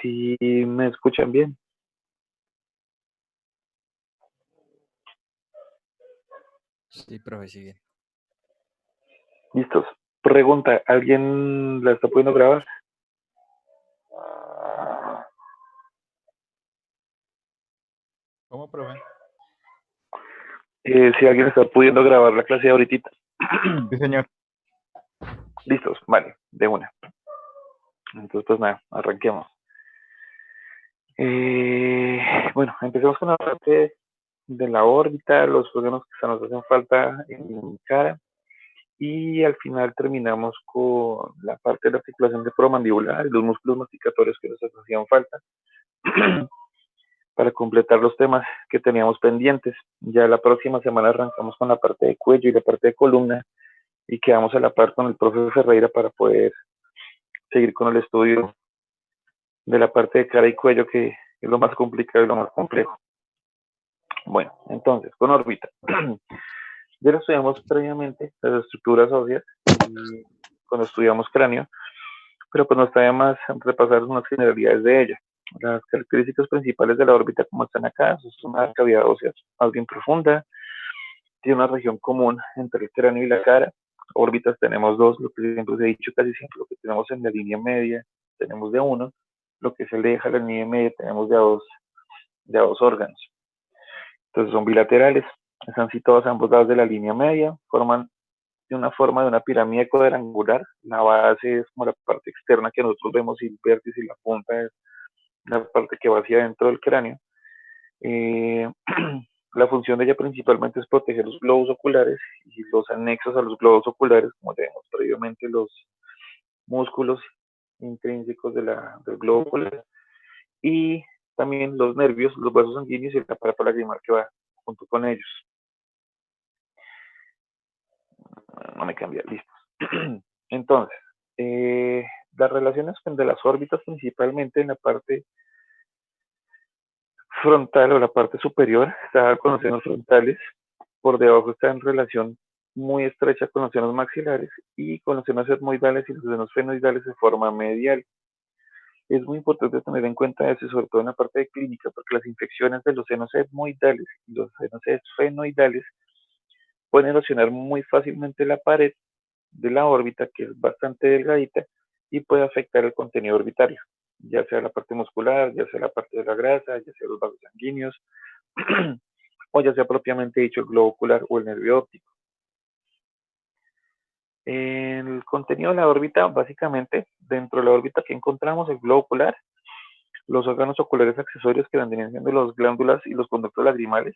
Si me escuchan bien. Sí, profe, sigue. ¿Listos? Pregunta, ¿alguien la está pudiendo grabar? ¿Cómo, profe? Si alguien está pudiendo grabar la clase de ahorita. Sí, señor. Listos, vale, de una. Entonces, pues nada, arranquemos. Bueno, empecemos con la parte de la órbita, los órganos que nos hacen falta en cara. Y al final terminamos con la parte de la articulación temporomandibular y los músculos masticatorios que nos hacían falta. Para completar los temas que teníamos pendientes. Ya la próxima semana arrancamos con la parte de cuello y la parte de columna y quedamos a la par con el profe Ferreira para poder seguir con el estudio de la parte de cara y cuello, que es lo más complicado y lo más complejo. Bueno, entonces, con órbita. Ya lo estudiamos previamente, las estructuras óseas, y cuando estudiamos cráneo, pero pues nos está más repasar unas generalidades de ella. Las características principales de la órbita, como están acá, es una cavidad ósea más bien profunda, tiene una región común entre el cráneo y la cara. Órbitas tenemos dos, lo que siempre os he dicho, casi siempre lo que tenemos en la línea media tenemos de uno, lo que se aleja la línea media tenemos de a dos órganos. Entonces son bilaterales, están situados a ambos lados de la línea media, forman de una forma de una pirámide cuadrangular. La base es como la parte externa que nosotros vemos y el vértice y la punta es la parte que va hacia adentro del cráneo. Eh, la función de ella principalmente es proteger los globos oculares y los anexos a los globos oculares, como ya vimos previamente, los músculos intrínsecos del globo ocular y también los nervios, los vasos sanguíneos y el aparato lagrimal que va junto con ellos. No me cambia, listo. Entonces, las relaciones de las órbitas principalmente en la parte frontal o la parte superior, está con los senos frontales, por debajo está en relación muy estrecha con los senos maxilares y con los senos etmoidales y los senos fenoidales de forma medial. Es muy importante tener en cuenta eso, sobre todo en la parte de clínica, porque las infecciones de los senos etmoidales y los senos fenoidales pueden erosionar muy fácilmente la pared de la órbita, que es bastante delgadita, y puede afectar el contenido orbitario, ya sea la parte muscular, ya sea la parte de la grasa, ya sea los vasos sanguíneos, o ya sea propiamente dicho el globo ocular o el nervio óptico. El contenido de la órbita, básicamente, dentro de la órbita que encontramos el globo ocular, los órganos oculares accesorios que vendrían siendo las glándulas y los conductos lagrimales.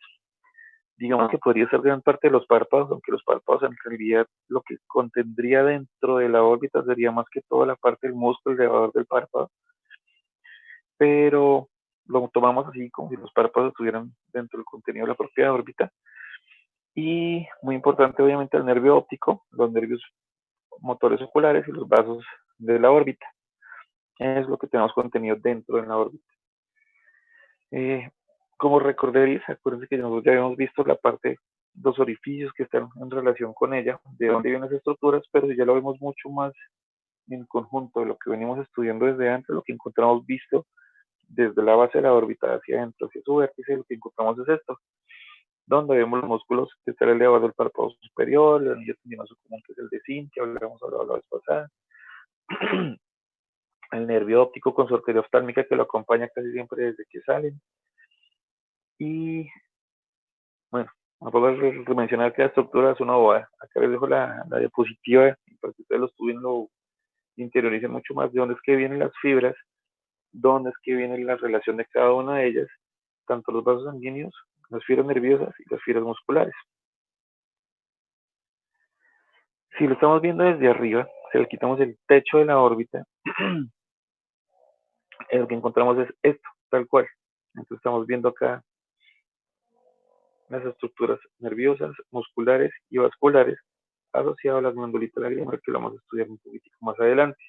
Digamos que podría ser gran parte de los párpados, aunque los párpados en realidad lo que contendría dentro de la órbita sería más que toda la parte del músculo elevador del párpado, pero lo tomamos así como si los párpados estuvieran dentro del contenido de la propia órbita. Y muy importante, obviamente, el nervio óptico, los nervios motores oculares y los vasos de la órbita. Es lo que tenemos contenido dentro de la órbita. Eh, como recordaréis, acuérdense que nosotros ya habíamos visto la parte, los orificios que están en relación con ella, de dónde vienen las estructuras, pero ya lo vemos mucho más en conjunto de lo que venimos estudiando desde antes, lo que encontramos visto desde la base de la órbita hacia adentro, hacia su vértice, lo que encontramos es esto, donde vemos los músculos que están elevados del párpado superior, el anillo tendinoso común que es el de zinc, que habíamos hablado la vez pasada, el nervio óptico con su arteria oftálmica que lo acompaña casi siempre desde que salen, y bueno, a poco de mencionar que la estructura es una bobada. Acá les dejo la diapositiva para que ustedes lo estudien, lo interioricen mucho más de dónde es que vienen las fibras, dónde es que viene la relación de cada una de ellas, tanto los vasos sanguíneos, las fibras nerviosas y las fibras musculares. Si lo estamos viendo desde arriba, si le quitamos el techo de la órbita, lo que encontramos es esto, tal cual. Entonces estamos viendo acá las estructuras nerviosas, musculares y vasculares asociado a la glandulita lagrimal, que lo vamos a estudiar un poquitico más adelante.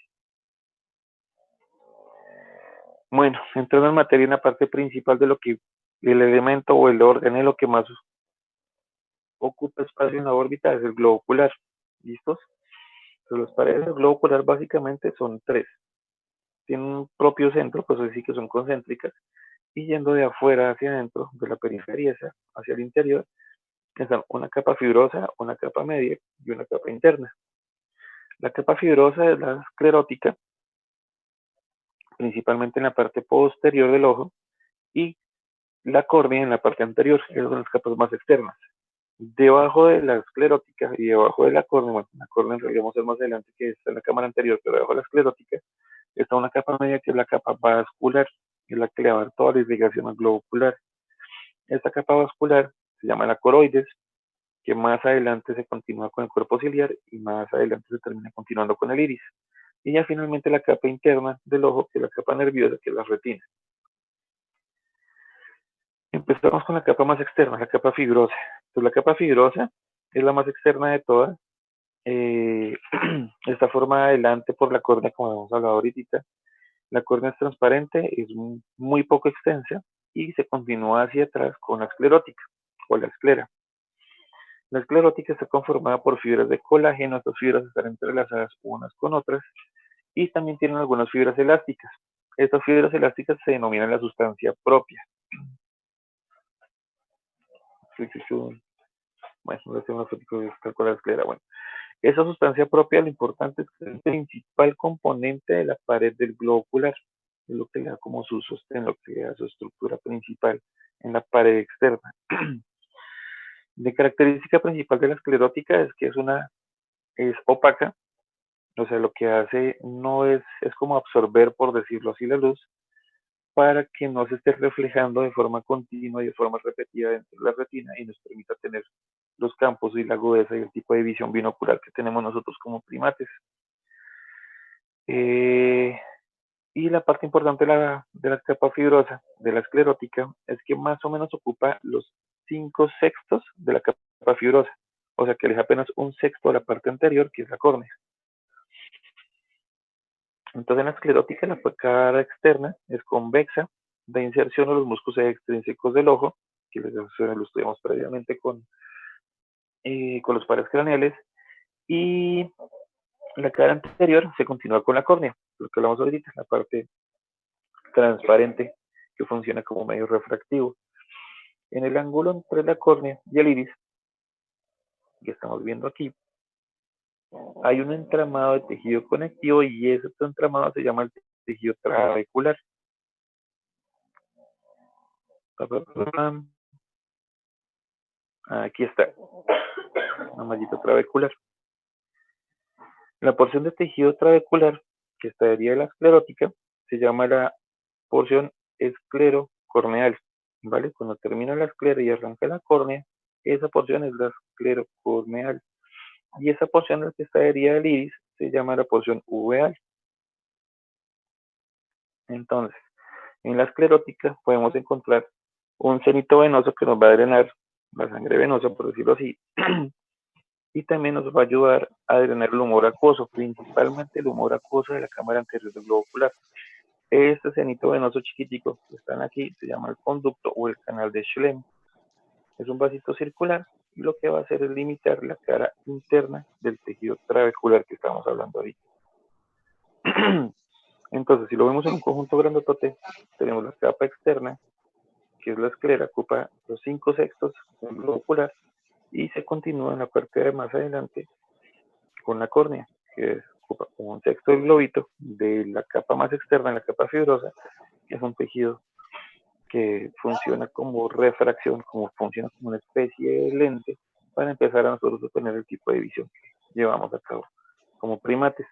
Bueno, entrando en materia, una parte principal de lo que el elemento o el órgano lo que más ocupa espacio en la órbita es el globo ocular. ¿Listos? Entonces, las paredes del globo ocular básicamente son tres. tienen un propio centro, pues así que son concéntricas, y yendo de afuera hacia adentro, de la periferia hacia el interior, están una capa fibrosa, una capa media y una capa interna. La capa fibrosa es la esclerótica, principalmente en la parte posterior del ojo, y la córnea en la parte anterior. Esas son las capas más externas. Debajo de la esclerótica y debajo de la córnea, bueno, la córnea en realidad vamos a ver más adelante que está en la cámara anterior, pero debajo de la esclerótica está una capa media que es la capa vascular, que es la que le va a dar toda la irrigación al globo ocular. Esta capa vascular se llama la coroides, que más adelante se continúa con el cuerpo ciliar y más adelante se termina continuando con el iris. Y ya finalmente la capa interna del ojo, que es la capa nerviosa, que es la retina. Empezamos con la capa más externa, la capa fibrosa. Entonces, la capa fibrosa es la más externa de todas. Está formada adelante por la córnea, como hemos hablado ahorita. La córnea es transparente, es muy poco extensa y se continúa hacia atrás con la esclerótica o la esclera. La esclerótica está conformada por fibras de colágeno, estas fibras están entrelazadas unas con otras y también tienen algunas fibras elásticas. Estas fibras elásticas se denominan la sustancia propia. Bueno, no sé una foto de la esclera. Bueno, esa sustancia propia, lo importante es que es el principal componente de la pared del globo ocular. Es lo que le da como su sostén, lo que le da su estructura principal en la pared externa. De característica principal de la esclerótica es que es opaca, o sea, lo que hace no es como absorber, por decirlo así, la luz, para que no se esté reflejando de forma continua y de forma repetida dentro de la retina y nos permita tener los campos y la agudeza y el tipo de visión binocular que tenemos nosotros como primates. Y la parte importante de la capa fibrosa, de la esclerótica, es que más o menos ocupa los 5/6 de la capa fibrosa, o sea que deja apenas 1/6 de la parte anterior, que es la córnea. Entonces en la esclerótica la cara externa es convexa, da inserción a los músculos extrínsecos del ojo, que lo estudiamos previamente con los pares craneales, y la cara anterior se continúa con la córnea, lo que hablamos ahorita, la parte transparente que funciona como medio refractivo. En el ángulo entre la córnea y el iris, que estamos viendo aquí, hay un entramado de tejido conectivo y ese entramado se llama el tejido trabecular. Aquí está, una mallita trabecular. La porción de tejido trabecular que estaría de la esclerótica se llama la porción esclerocorneal, ¿vale? Cuando termina la esclera y arranca la córnea, esa porción es la esclerocorneal. Y esa porción de la que estaría del iris se llama la porción uveal. Entonces, en la esclerótica podemos encontrar un cenito venoso que nos va a drenar la sangre venosa, por decirlo así, y también nos va a ayudar a drenar el humor acuoso, principalmente el humor acuoso de la cámara anterior del globo ocular. Este cenito venoso chiquitico que están aquí se llama el conducto o el canal de Schlemm. Es un vasito circular y lo que va a hacer es limitar la cara interna del tejido trabecular que estamos hablando ahorita. Entonces, si lo vemos en un conjunto grandotote, tenemos la capa externa, que es la esclera, ocupa los 5/6 del globo ocular y se continúa en la parte de más adelante con la córnea, que ocupa 1/6 del globito de la capa más externa, la capa fibrosa, que es un tejido que funciona como refracción, como funciona como una especie de lente para empezar a nosotros a tener el tipo de visión que llevamos a cabo como primates.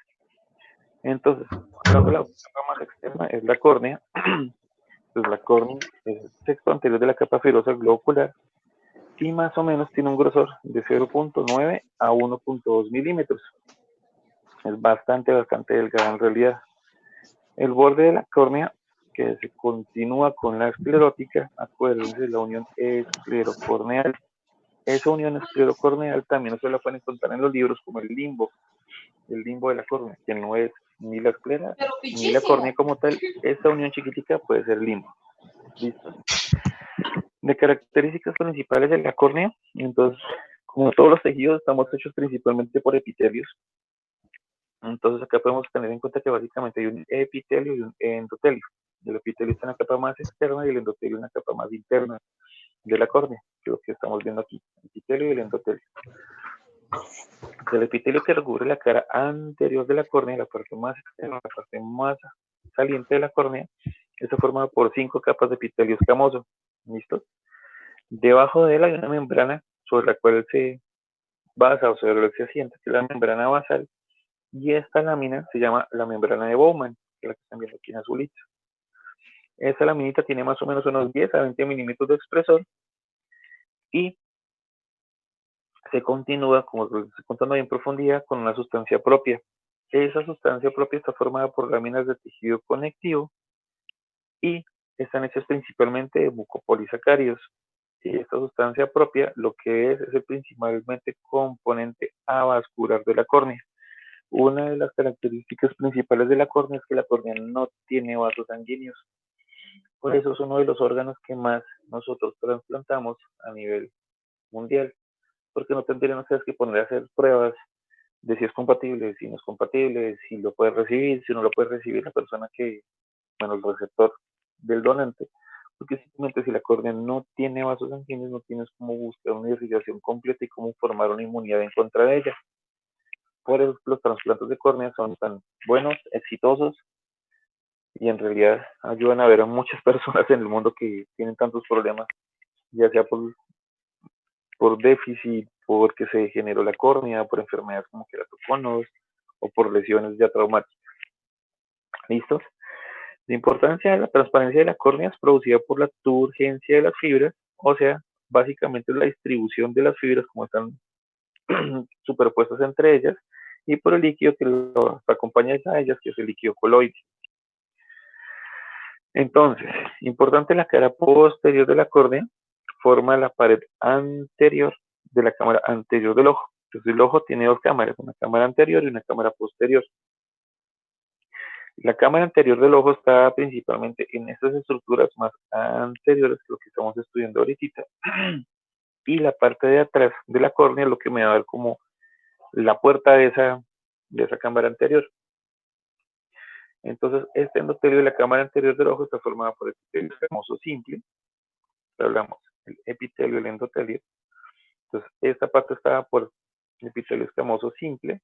Entonces, la capa más externa es la córnea. Pues la córnea es el sexto anterior de la capa fibrosa del globo ocular y más o menos tiene un grosor de 0.9 a 1.2 milímetros. Es bastante delgada en realidad. El borde de la córnea, que se continúa con la esclerótica, acuérdense de la unión esclerocorneal. Esa unión esclerocorneal también se la pueden encontrar en los libros como el limbo de la córnea, que no es ni la esclera ni la córnea como tal. Esta unión chiquitica puede ser limbo. Listo. De características principales de la córnea, entonces, como todos los tejidos, estamos hechos principalmente por epitelios. Entonces acá podemos tener en cuenta que básicamente hay un epitelio y un endotelio. El epitelio está en la capa más externa y el endotelio en la capa más interna de la córnea, que es lo que estamos viendo aquí, el epitelio y el endotelio. El epitelio que recubre la cara anterior de la córnea, la parte más externa, la parte más saliente de la córnea, está formado por 5 capas de epitelio escamoso. ¿Listo? Debajo de él hay una membrana sobre la cual se basa o sobre la que se asienta, que es la membrana basal, y esta lámina se llama la membrana de Bowman, que es la que están viendo aquí en azulito. Esta laminita tiene más o menos unos 10 a 20 milímetros de espesor y se continúa, como lo estoy contando en profundidad, con una sustancia propia. Esa sustancia propia está formada por láminas de tejido conectivo y están hechas principalmente de mucopolisacáridos. Y esta sustancia propia lo que es el principalmente componente avascular de la córnea. Una de las características principales de la córnea es que la córnea no tiene vasos sanguíneos. Por eso es uno de los órganos que más nosotros trasplantamos a nivel mundial, porque no tendríamos que poner a hacer pruebas de si es compatible, si no es compatible, si lo puede recibir, si no lo puede recibir la persona que, bueno, el receptor del donante, porque simplemente si la córnea no tiene vasos sanguíneos, no tienes cómo buscar una irrigación completa y cómo formar una inmunidad en contra de ella. Por eso los trasplantes de córnea son tan buenos, exitosos y en realidad ayudan a ver a muchas personas en el mundo que tienen tantos problemas, ya sea por déficit, porque se degeneró la córnea, por enfermedades como queratoconos o por lesiones ya traumáticas. ¿Listos? La importancia de la transparencia de la córnea es producida por la turgencia de las fibras, o sea, básicamente la distribución de las fibras como están superpuestas entre ellas y por el líquido que los acompaña a ellas, que es el líquido coloide. Entonces, importante, la cara posterior de la córnea forma la pared anterior de la cámara anterior del ojo. Entonces el ojo tiene dos cámaras, una cámara anterior y una cámara posterior. La cámara anterior del ojo está principalmente en estas estructuras más anteriores que lo que estamos estudiando ahorita. Y la parte de atrás de la córnea es lo que me va a dar como la puerta de esa cámara anterior. Entonces, este endotelio de la cámara anterior del ojo está formado por el epitelio escamoso simple, hablamos el epitelio y el endotelio. Entonces, esta parte está por el epitelio escamoso simple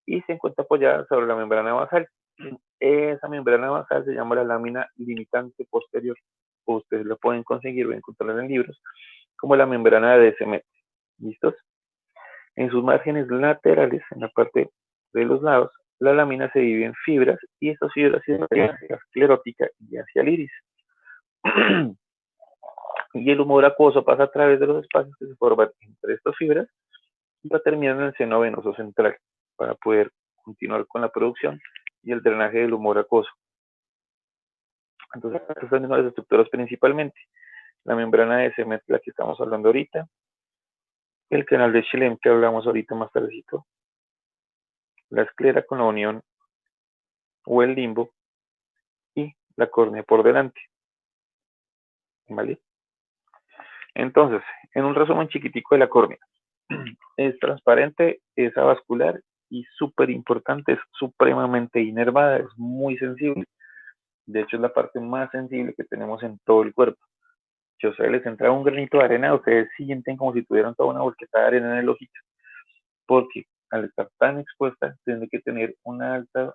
y se encuentra apoyada sobre la membrana basal. Esa membrana basal se llama la lámina limitante posterior, o ustedes lo pueden conseguir o encontrar en libros, como la membrana de Descemet. ¿Listos? En sus márgenes laterales, en la parte de los lados, la lámina se divide en fibras y estas fibras se dividen hacia la esclerótica y hacia el iris. Y el humor acuoso pasa a través de los espacios que se forman entre estas fibras y va a terminar en el seno venoso central para poder continuar con la producción y el drenaje del humor acuoso. Entonces, estas son las estructuras principalmente. La membrana de Descemet, la que estamos hablando ahorita, el canal de Schlemm que hablamos ahorita más tardecito, la esclera con la unión o el limbo y la córnea por delante. ¿Vale? Entonces, en un resumen chiquitico de la córnea, es transparente, es avascular y súper importante, es supremamente inervada, es muy sensible. De hecho, es la parte más sensible que tenemos en todo el cuerpo. Si a ustedes les entra un granito de arena, ustedes sienten como si tuvieran toda una bolqueta de arena en el ojito, porque al estar tan expuesta, tiene que tener un alto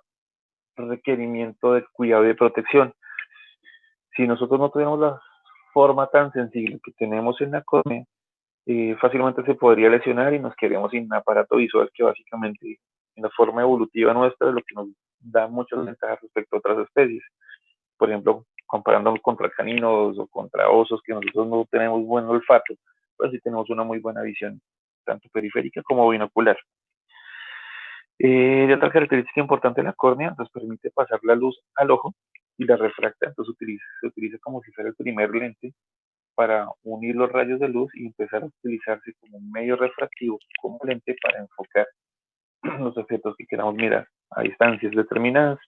requerimiento de cuidado y de protección. Si nosotros no tuviéramos la forma tan sensible que tenemos en la córnea, fácilmente se podría lesionar y nos quedaríamos sin un aparato visual que básicamente en la forma evolutiva nuestra es lo que nos da muchas ventajas respecto a otras especies. Por ejemplo, comparándonos contra caninos o contra osos que nosotros no tenemos buen olfato, pues sí tenemos una muy buena visión, tanto periférica como binocular. De otra característica importante de la córnea, nos permite pasar la luz al ojo y la refracta, entonces se utiliza como si fuera el primer lente para unir los rayos de luz y empezar a utilizarse como un medio refractivo, como lente para enfocar los objetos que queramos mirar a distancias determinadas.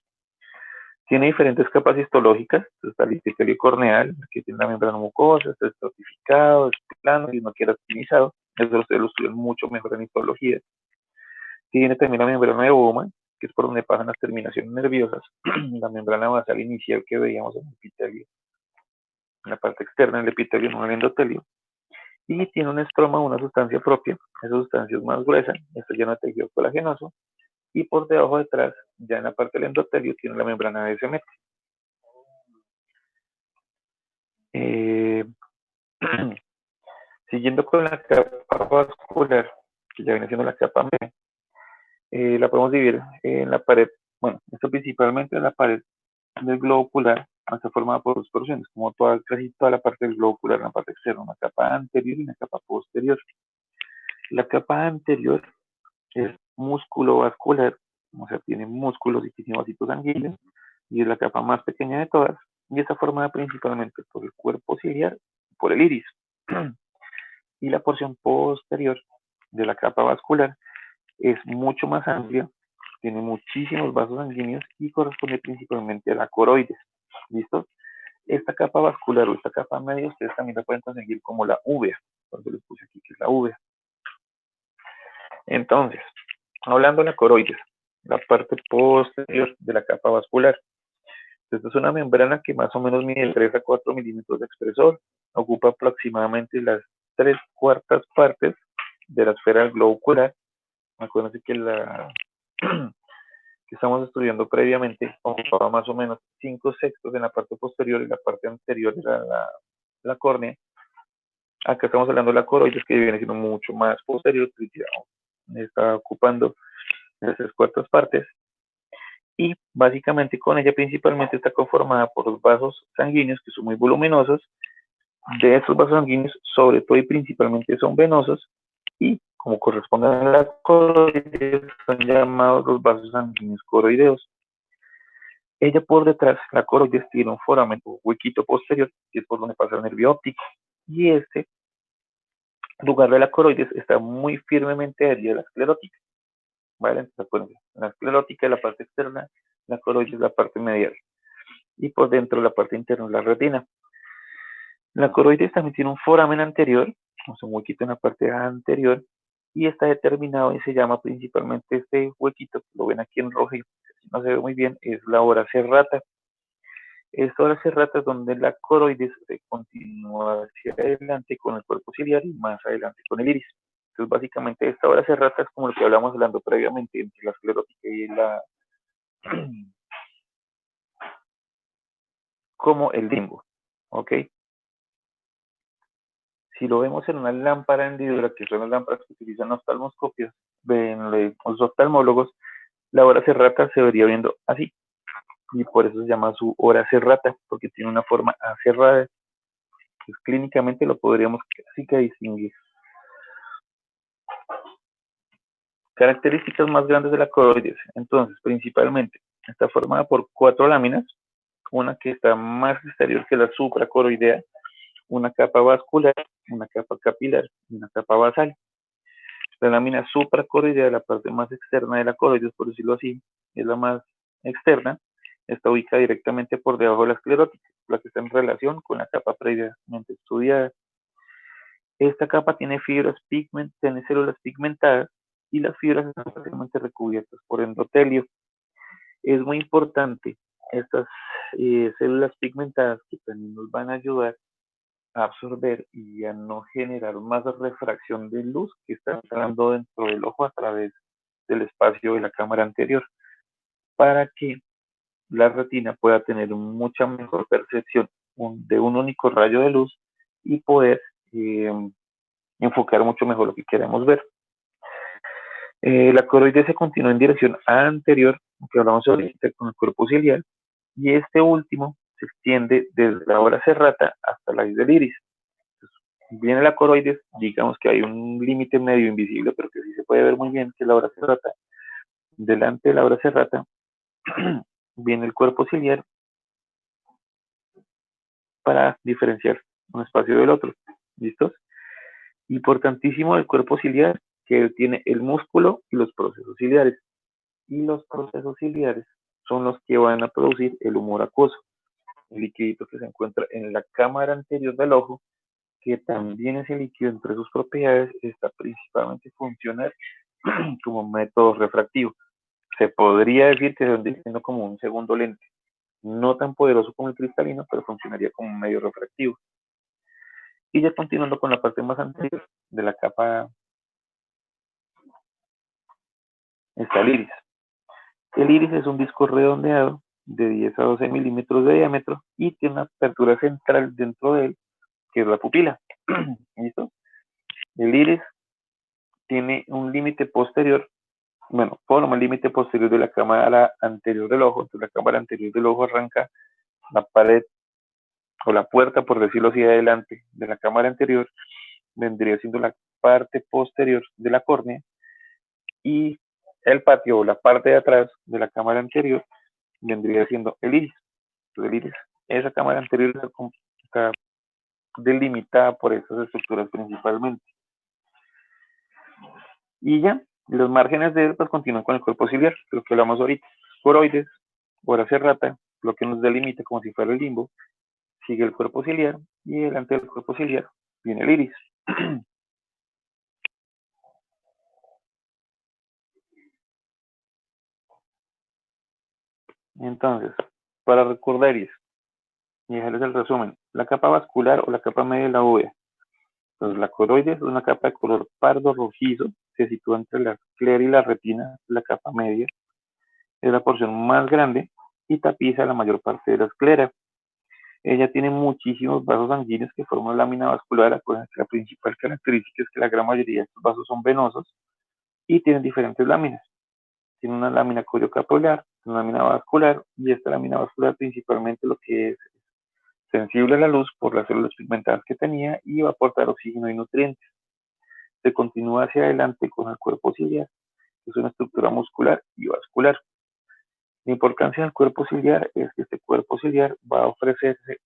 Tiene diferentes capas histológicas, está el epitelio corneal, que tiene la membrana mucosa, está estratificado, es plano y no queda optimizado. Eso ustedes lo estudian mucho mejor en histología. Tiene también la membrana de Bowman, que es por donde pasan las terminaciones nerviosas, la membrana basal inicial que veíamos en el epitelio, en la parte externa del epitelio, no en el endotelio, y tiene un estroma, una sustancia propia, esa sustancia es más gruesa, está llena de tejido colagenoso, y por debajo detrás, ya en la parte del endotelio, tiene la membrana de Semet. Siguiendo con la capa vascular, que ya viene siendo la capa media, la podemos dividir en la pared, bueno, esto principalmente en la pared del globo ocular, está formada por dos porciones, como casi toda la parte del globo ocular, en la parte externa, una capa anterior y una capa posterior. La capa anterior es músculo vascular, o sea, tiene músculos y tiene vasitos sanguíneos, y es la capa más pequeña de todas, y está formada principalmente por el cuerpo ciliar y por el iris. Y la porción posterior de la capa vascular es mucho más amplia, tiene muchísimos vasos sanguíneos y corresponde principalmente a la coroides. ¿Listo? Esta capa vascular o esta capa media, ustedes también la pueden conseguir como la uvea, cuando les puse aquí que es la uvea. Entonces, hablando de la coroides, la parte posterior de la capa vascular. Esta es una membrana que más o menos mide 3 a 4 milímetros de espesor, ocupa aproximadamente las 3/4 partes de la esfera del globo ocular. Acuérdense que la que estamos estudiando previamente ocupaba más o menos 5/6 en la parte posterior y la parte anterior era la córnea. Acá estamos hablando de la coroides, que viene siendo mucho más posterior, que ya está ocupando las 3/4 partes. Y básicamente con ella principalmente está conformada por los vasos sanguíneos que son muy voluminosos. De estos vasos sanguíneos, sobre todo y principalmente son venosos, y como corresponde a la coroides, son llamados los vasos sanguíneos coroideos. Ella por detrás, la coroides, tiene un foramen o huequito posterior, que es por donde pasa el nervio óptico, y este lugar de la coroides está muy firmemente adherido a la esclerótica. ¿Vale? Entonces, acuérdense, la esclerótica es la parte externa, la coroides es la parte medial, y por dentro la parte interna es la retina. La coroides también tiene un foramen anterior, o sea, un huequito en la parte anterior, y está determinado y se llama principalmente este huequito, que lo ven aquí en rojo y no se ve muy bien, es la hora serrata. Esta hora serrata es donde la coroides se continúa hacia adelante con el cuerpo ciliar y más adelante con el iris. Entonces, básicamente, esta hora serrata es como lo que hablamos hablando previamente entre la esclerótica y la como el limbo, ¿ok? Si lo vemos en una lámpara hendidura, que son las lámparas que utilizan oftalmoscopios, ven los oftalmólogos, la hora serrata se vería viendo así, y por eso se llama su hora serrata, porque tiene una forma acerrada. Pues clínicamente lo podríamos casi que distinguir. Características más grandes de la coroides, entonces, principalmente, está formada por 4 láminas, una que está más exterior que la supracoroidea, una capa vascular, una capa capilar y una capa basal. La lámina supracoroidea, la parte más externa de la coroides, por decirlo así, es la más externa, está ubicada directamente por debajo de la esclerótica, la que está en relación con la capa previamente estudiada. Esta capa tiene tiene células pigmentadas y las fibras están parcialmente recubiertas por endotelio. Es muy importante estas células pigmentadas que también nos van a ayudar a absorber y a no generar más refracción de luz que está entrando dentro del ojo a través del espacio de la cámara anterior, para que la retina pueda tener mucha mejor percepción de un único rayo de luz y poder enfocar mucho mejor lo que queremos ver. La coroides se continúa en dirección anterior, que hablamos ahorita con el cuerpo ciliar, y este último se extiende desde la hora serrata hasta la isla del iris. Viene la coroides, digamos que hay un límite medio invisible, pero que sí se puede ver muy bien, que es la hora serrata. Delante de la hora serrata viene el cuerpo ciliar para diferenciar un espacio del otro. ¿Listos? Importantísimo el cuerpo ciliar, que tiene el músculo y los procesos ciliares. Y los procesos ciliares son los que van a producir el humor acuoso, el líquido que se encuentra en la cámara anterior del ojo, que también ese líquido entre sus propiedades está principalmente funcional como método refractivo. se podría decir que se vendría siendo como un segundo lente, no tan poderoso como el cristalino, pero funcionaría como un medio refractivo. Y ya continuando con la parte más anterior de la capa está el iris. El iris es un disco redondeado de 10 a 12 milímetros de diámetro y tiene una apertura central dentro de él, que es la pupila. ¿Listo? El iris tiene un límite posterior, bueno, forma el límite posterior de la cámara anterior del ojo. Entonces la cámara anterior del ojo arranca la pared o la puerta, por decirlo así, adelante de la cámara anterior, vendría siendo la parte posterior de la córnea, y el patio o la parte de atrás de la cámara anterior vendría siendo el iris. Entonces, el iris, esa cámara anterior está delimitada por esas estructuras principalmente. Y ya, los márgenes de él pues continúan con el cuerpo ciliar, lo que hablamos ahorita. Coroides, hora cerrata, lo que nos delimita como si fuera el limbo, sigue el cuerpo ciliar y delante del cuerpo ciliar viene el iris. Entonces, para recordar y dejarles el resumen, la capa vascular o la capa media de la uvea. Entonces, la coroides es una capa de color pardo rojizo, se sitúa entre la esclera y la retina, la capa media, es la porción más grande y tapiza la mayor parte de la esclera. Ella tiene muchísimos vasos sanguíneos que forman lámina vascular. La principal característica es que la gran mayoría de estos vasos son venosos y tienen diferentes láminas. Tiene una lámina coriocapilar, una lámina vascular, y esta lámina vascular principalmente lo que es sensible a la luz por las células pigmentadas que tenía y va a aportar oxígeno y nutrientes. Se continúa hacia adelante con el cuerpo ciliar, que es una estructura muscular y vascular. La importancia del cuerpo ciliar es que este cuerpo ciliar va a ofrecerse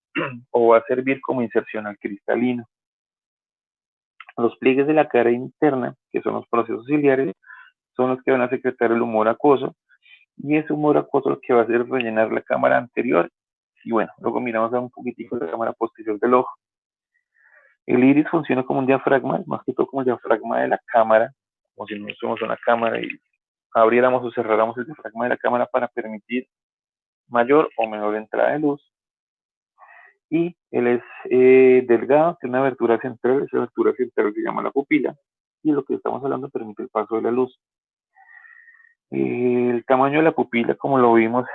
o va a servir como inserción al cristalino. Los pliegues de la cara interna, que son los procesos ciliares, son los que van a secretar el humor acuoso, y ese humor acuoso lo que va a hacer es rellenar la cámara anterior. Y bueno, luego miramos a un poquitico la cámara posterior del ojo. El iris funciona como un diafragma, más que todo como el diafragma de la cámara, como si nosotros somos una cámara y abriéramos o cerráramos el diafragma de la cámara para permitir mayor o menor entrada de luz. Y él es delgado, tiene una abertura central, esa abertura central se llama la pupila, y lo que estamos hablando permite el paso de la luz. El tamaño de la pupila, como lo vimos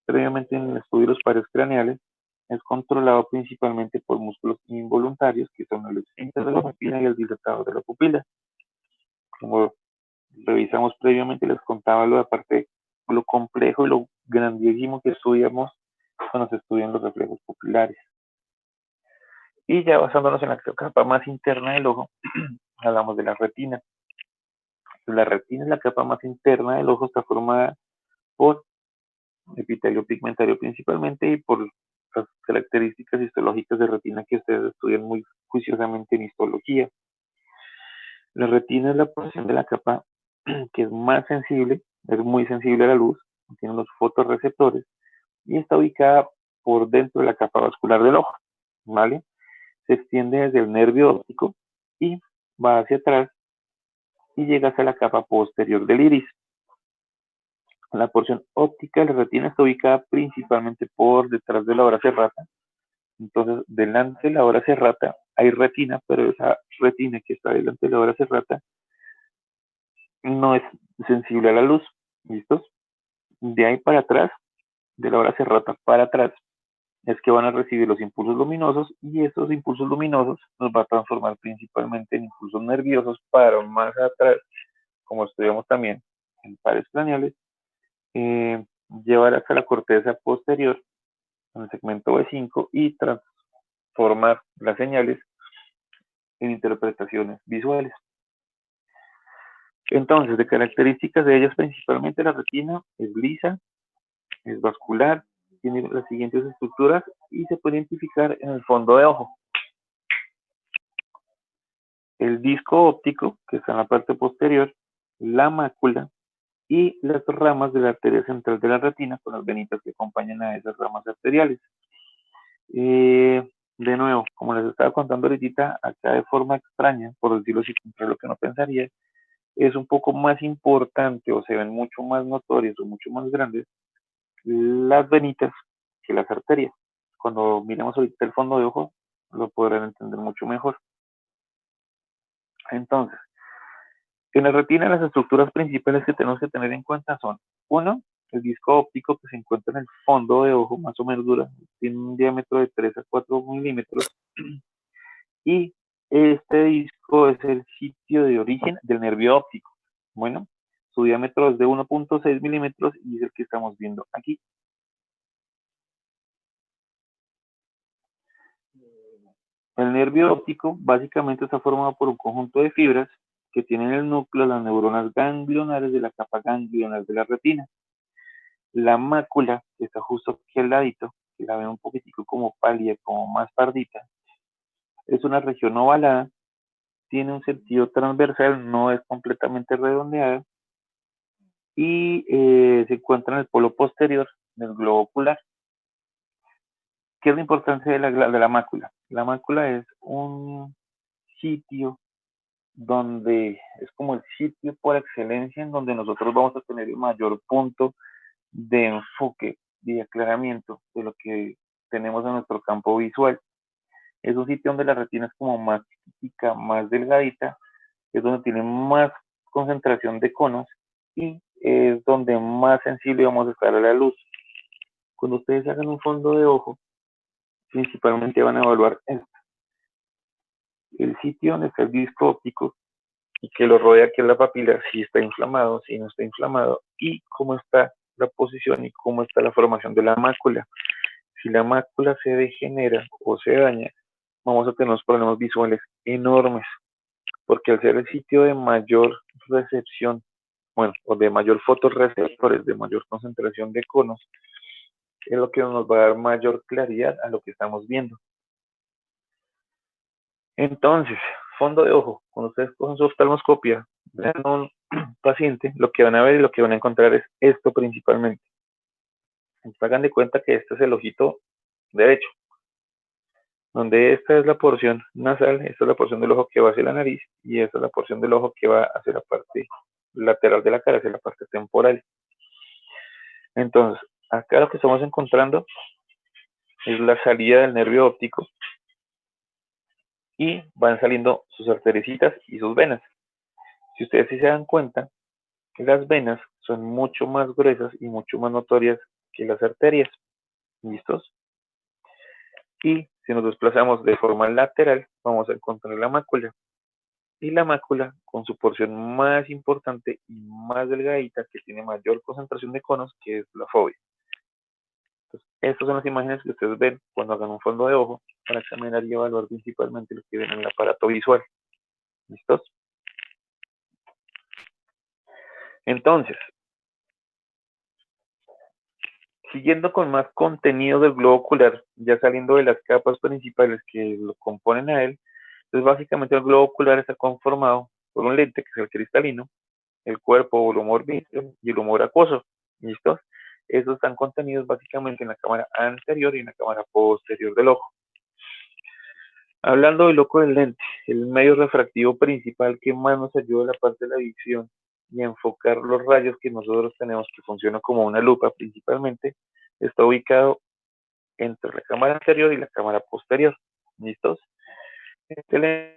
previamente en el estudio de los pares craneales, es controlado principalmente por músculos involuntarios, que son el esfínter de la pupila y el dilatador de la pupila. Como revisamos previamente, les contaba lo de aparte, lo complejo y lo grandísimo que estudiamos cuando se estudian los reflejos pupilares. Y ya basándonos en la capa más interna del ojo, hablamos de la retina. La retina es la capa más interna del ojo, está formada por epitelio pigmentario principalmente y por las características histológicas de retina que ustedes estudian muy juiciosamente en histología. La retina es la porción de la capa que es más sensible, es muy sensible a la luz, tiene los fotorreceptores y está ubicada por dentro de la capa vascular del ojo, ¿vale? Se extiende desde el nervio óptico y va hacia atrás y llega hasta la capa posterior del iris. La porción óptica de la retina está ubicada principalmente por detrás de la hora serrata. Entonces, delante de la hora serrata hay retina, pero esa retina que está delante de la hora serrata no es sensible a la luz. ¿Listos? De ahí para atrás, de la hora serrata para atrás, es que van a recibir los impulsos luminosos, y esos impulsos luminosos nos va a transformar principalmente en impulsos nerviosos para más atrás, como estudiamos también en pares craneales, llevar hasta la corteza posterior en el segmento B5 y transformar las señales en interpretaciones visuales. Entonces, de características de ellas, principalmente la retina es lisa, es vascular, tiene las siguientes estructuras y se puede identificar en el fondo de ojo. El disco óptico, que está en la parte posterior, la mácula y las ramas de la arteria central de la retina con las venitas que acompañan a esas ramas arteriales. De nuevo, como les estaba contando ahorita, acá de forma extraña, por decirlo así, contra lo que no pensaría, es un poco más importante o se ven mucho más notorias o mucho más grandes las venitas que las arterias. Cuando miremos ahorita el fondo de ojo, lo podrán entender mucho mejor. Entonces, en la retina las estructuras principales que tenemos que tener en cuenta son, uno, el disco óptico que se encuentra en el fondo de ojo, más o menos dura, tiene un diámetro de 3 a 4 milímetros, y este disco es el sitio de origen del nervio óptico. Bueno, su diámetro es de 1.6 milímetros y es el que estamos viendo aquí. El nervio óptico básicamente está formado por un conjunto de fibras que tienen el núcleo las neuronas ganglionares de la capa ganglionar de la retina. La mácula, que está justo aquí al ladito, que la ven un poquitico como pálida, como más pardita, es una región ovalada, tiene un sentido transversal, no es completamente redondeada y se encuentra en el polo posterior del globo ocular. ¿Qué es la importancia de la mácula? La mácula es un sitio donde es como el sitio por excelencia en donde nosotros vamos a tener el mayor punto de enfoque y de aclaramiento de lo que tenemos en nuestro campo visual. Es un sitio donde la retina es como más chiquitica, más delgadita, es donde tiene más concentración de conos y es donde más sensible vamos a estar a la luz. Cuando ustedes hagan un fondo de ojo, principalmente van a evaluar esto, el sitio donde está el disco óptico y que lo rodea, que es la papila, si está inflamado, si no está inflamado, y cómo está la posición y cómo está la formación de la mácula. Si la mácula se degenera o se daña, vamos a tener unos problemas visuales enormes, porque al ser el sitio de mayor recepción, bueno, o de mayor fotorreceptores, de mayor concentración de conos, es lo que nos va a dar mayor claridad a lo que estamos viendo. Entonces, fondo de ojo, cuando ustedes cogen su oftalmoscopia, vean a un paciente, lo que van a ver y lo que van a encontrar es esto principalmente. Hagan de cuenta que este es el ojito derecho, donde esta es la porción nasal, esta es la porción del ojo que va hacia la nariz y esta es la porción del ojo que va hacia la parte lateral de la cara, hacia la parte temporal. Entonces, acá lo que estamos encontrando es la salida del nervio óptico y van saliendo sus artericitas y sus venas. Si ustedes sí se dan cuenta, las venas son mucho más gruesas y mucho más notorias que las arterias. ¿Listos? Y si nos desplazamos de forma lateral, vamos a encontrar la mácula. Y la mácula, con su porción más importante y más delgadita, que tiene mayor concentración de conos, que es la fovea. Entonces, estas son las imágenes que ustedes ven cuando hagan un fondo de ojo para examinar y evaluar principalmente lo que ven en el aparato visual. ¿Listos? Entonces, siguiendo con más contenido del globo ocular, ya saliendo de las capas principales que lo componen a él, entonces básicamente el globo ocular está conformado por un lente que es el cristalino, el cuerpo o el humor vítreo y el humor acuoso. ¿Listos? Esos están contenidos básicamente en la cámara anterior y en la cámara posterior del ojo. Hablando del ojo del lente, el medio refractivo principal que más nos ayuda a la parte de la visión y a enfocar los rayos que nosotros tenemos, que funciona como una lupa principalmente, está ubicado entre la cámara anterior y la cámara posterior. ¿Listos? Este lente